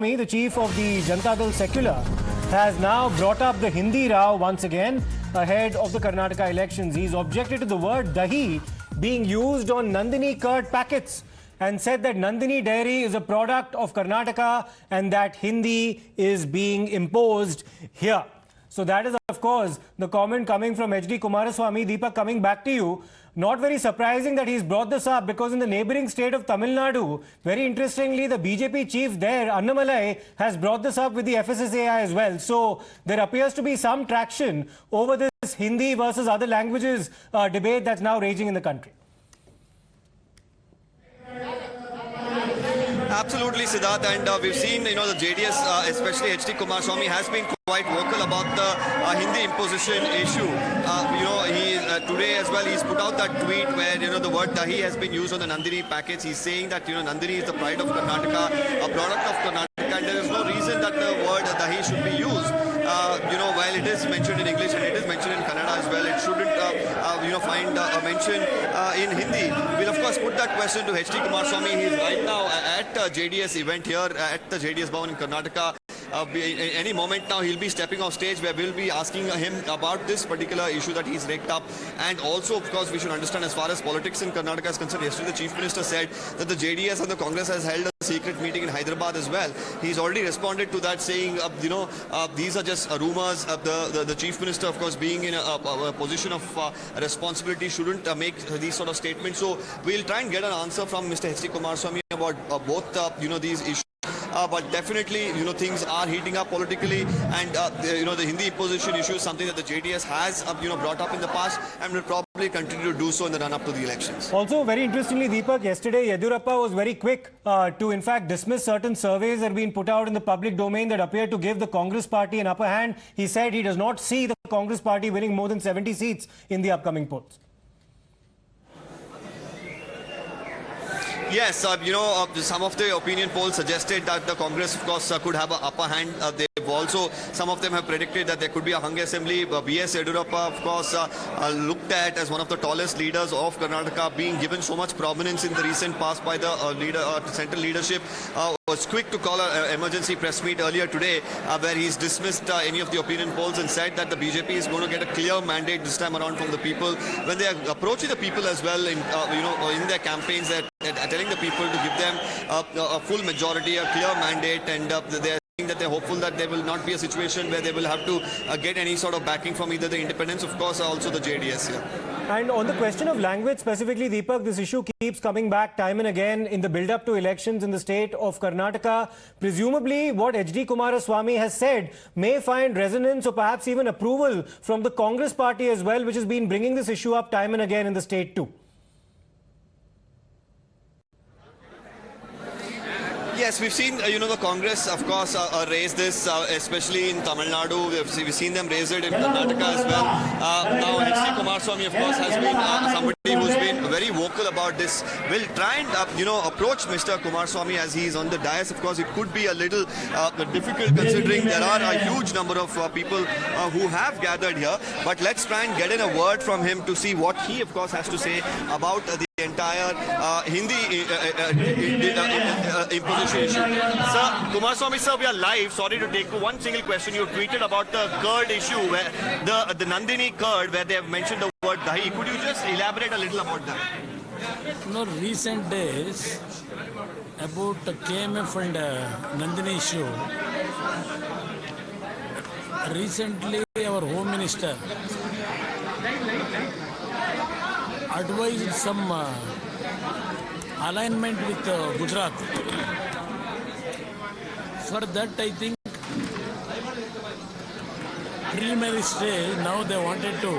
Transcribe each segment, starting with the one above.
the chief of the Janta Dal Secular, has now brought up the Hindi row once again ahead of the Karnataka elections. He's objected to the word Dahi being used on Nandini curd packets and said that Nandini dairy is a product of Karnataka and that Hindi is being imposed here. So that is, of course, the comment coming from HD Kumaraswamy. Deepak, coming back to you. Not very surprising that he's brought this up because in the neighbouring state of Tamil Nadu, very interestingly, the BJP chief there, Annamalai, has brought this up with the FSSAI as well. So there appears to be some traction over this Hindi versus other languages debate that's now raging in the country. Absolutely, Siddharth, and we've seen, the JDS, especially HD Kumaraswamy, has been quite vocal about the Hindi imposition issue. Today as well, he's put out that tweet where, the word Dahi has been used on the Nandini packets. He's saying that, Nandini is the pride of Karnataka, a product of Karnataka, and there is no reason that the word Dahi should be used. While it is mentioned in English and it is mentioned in Kannada as well, it shouldn't, find a mention in Hindi. We'll, of course, put that question to HD Kumaraswamy. He's right now at JDS event here at the JDS Bhavan in Karnataka. Any moment now he'll be stepping off stage where we'll be asking him about this particular issue that he's raked up. And also, of course, we should understand as far as politics in Karnataka is concerned, yesterday the Chief Minister said that the JDS and the Congress has held a secret meeting in Hyderabad as well. He's already responded to that saying, these are just rumors. The Chief Minister, of course, being in a position of responsibility, shouldn't make these sort of statements. So we'll try and get an answer from Mr. H.D. Kumaraswamy about both these issues. But definitely, things are heating up politically, and the Hindi imposition issue is something that the JDS has, brought up in the past, and will probably continue to do so in the run-up to the elections. Also, very interestingly, Deepak, yesterday Yediyurappa was very quick to, in fact, dismiss certain surveys that have been put out in the public domain that appear to give the Congress party an upper hand. He said he does not see the Congress party winning more than 70 seats in the upcoming polls. Yes, some of the opinion polls suggested that the Congress, of course, could have an upper hand. They've also, some of them have predicted that there could be a hung assembly. B.S. Yediyurappa, of course, looked at as one of the tallest leaders of Karnataka, being given so much prominence in the recent past by the central leadership. Was quick to call an emergency press meet earlier today where he's dismissed any of the opinion polls and said that the BJP is going to get a clear mandate this time around from the people. When they are approaching the people as well in their campaigns, they're telling the people to give them a full majority, a clear mandate, and they're saying that they're hopeful that there will not be a situation where they will have to get any sort of backing from either the independents, of course, or also the JDS here. And on the question of language specifically, Deepak, this issue keeps coming back time and again in the build-up to elections in the state of Karnataka. Presumably, what HD Kumaraswamy has said may find resonance or perhaps even approval from the Congress party as well, which has been bringing this issue up time and again in the state too. Yes, we've seen, the Congress, of course, raise this, especially in Tamil Nadu. We've seen them raise it in Karnataka as well. Now, H.D. Kumaraswamy, of course, has been somebody who's been very vocal about this. We'll try and, approach Mr. Kumaraswamy as he's on the dais. Of course, it could be a little difficult considering there are a huge number of people who have gathered here. But let's try and get in a word from him to see what he, of course, has to say about the entire Hindi imposition issue. Sir, Kumaraswamy sir, we are live. Sorry to take one single question. You tweeted about the curd issue, where the Nandini curd, where they have mentioned the word Dahi. Could you just elaborate a little about that? Recent days about KMF and Nandini issue. Recently, our Home Minister advised some alignment with Gujarat. For that, I think preliminary stage, now they wanted to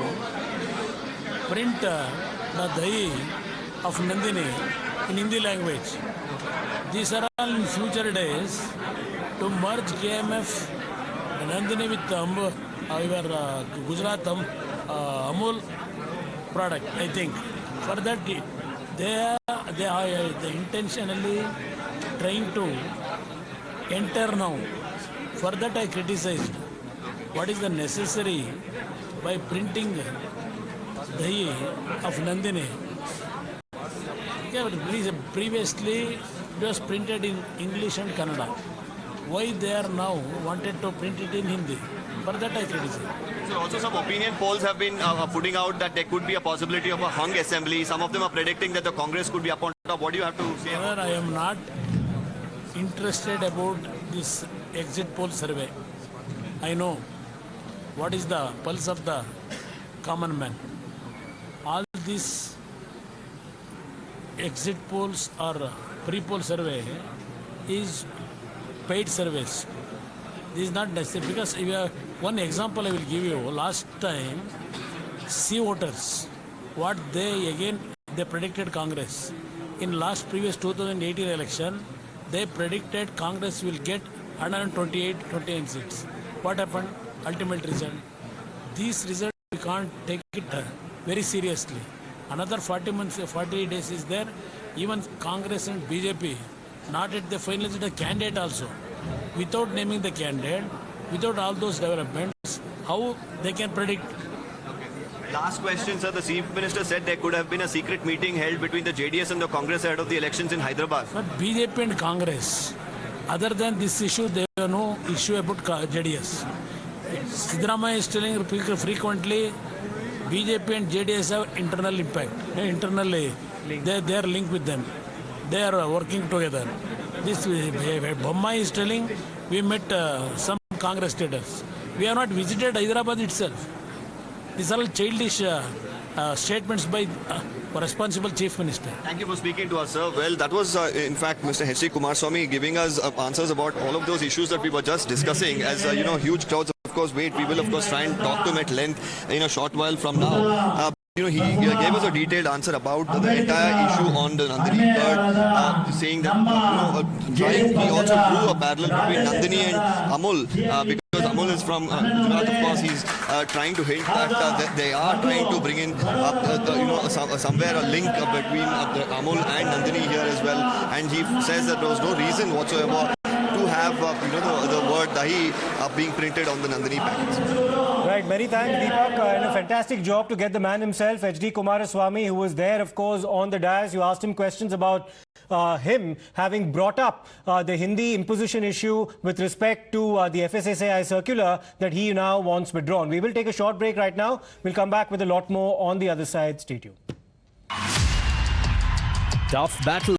print the Dahi of Nandini in Hindi language. These are all in future days to merge KMF Nandini with our Gujarat Amul product, I think. For that, they are intentionally trying to enter now. For that, I criticized what is the necessary by printing Dahi of Nandini. Previously, it was printed in English and Kannada. why they are now wanted to print it in Hindi. For that I criticize. So also some opinion polls have been putting out that there could be a possibility of a hung assembly. Some of them are predicting that the Congress could be up on top. What do you have to say? Sir, I am not interested about this exit poll survey. I know what is the pulse of the common man. All these exit polls or pre-poll survey is paid surveys. This is not necessary because if you have, one example I will give you. Last time, C voters, what they predicted Congress. In last previous 2018 election, they predicted Congress will get 128 seats. What happened? Ultimate result. These results we can't take it very seriously. Another 40 days is there. Even Congress and BJP not at the finalized the candidate also. Without naming the candidate, without all those developments, how they can predict? Last question, sir. The Chief Minister said there could have been a secret meeting held between the JDS and the Congress ahead of the elections in Hyderabad. But BJP and Congress, other than this issue, there are no issue about JDS. Siddaramaiah is telling frequently, BJP and JDS have internal impact. Internally, they are linked with them. They are working together. This Bommai is telling we met some Congress leaders. We have not visited Hyderabad itself. These are all childish statements by responsible Chief Minister. Thank you for speaking to us, sir. Well, that was, in fact, Mr. H.D. Kumaraswamy giving us answers about all of those issues that we were just discussing. As, huge crowds, of course, wait. We will, of course, try and talk to him at length in a short while from now. He gave us a detailed answer about the entire issue on the Nandini bird, saying that, he also drew a parallel between Nandini and Amul, because Amul is from Gujarat. Of course, he's trying to hint that they are trying to bring in, somewhere a link between Amul and Nandini here as well. And he says that there was no reason whatsoever to have, the word Dahi being printed on the Nandini packets. Right, many thanks, Deepak, and a fantastic job to get the man himself, H.D. Kumaraswamy, who was there, of course, on the dais. You asked him questions about him having brought up the Hindi imposition issue with respect to the FSSAI circular that he now wants withdrawn. We will take a short break right now. We'll come back with a lot more on the other side. Stay tuned. Tough battle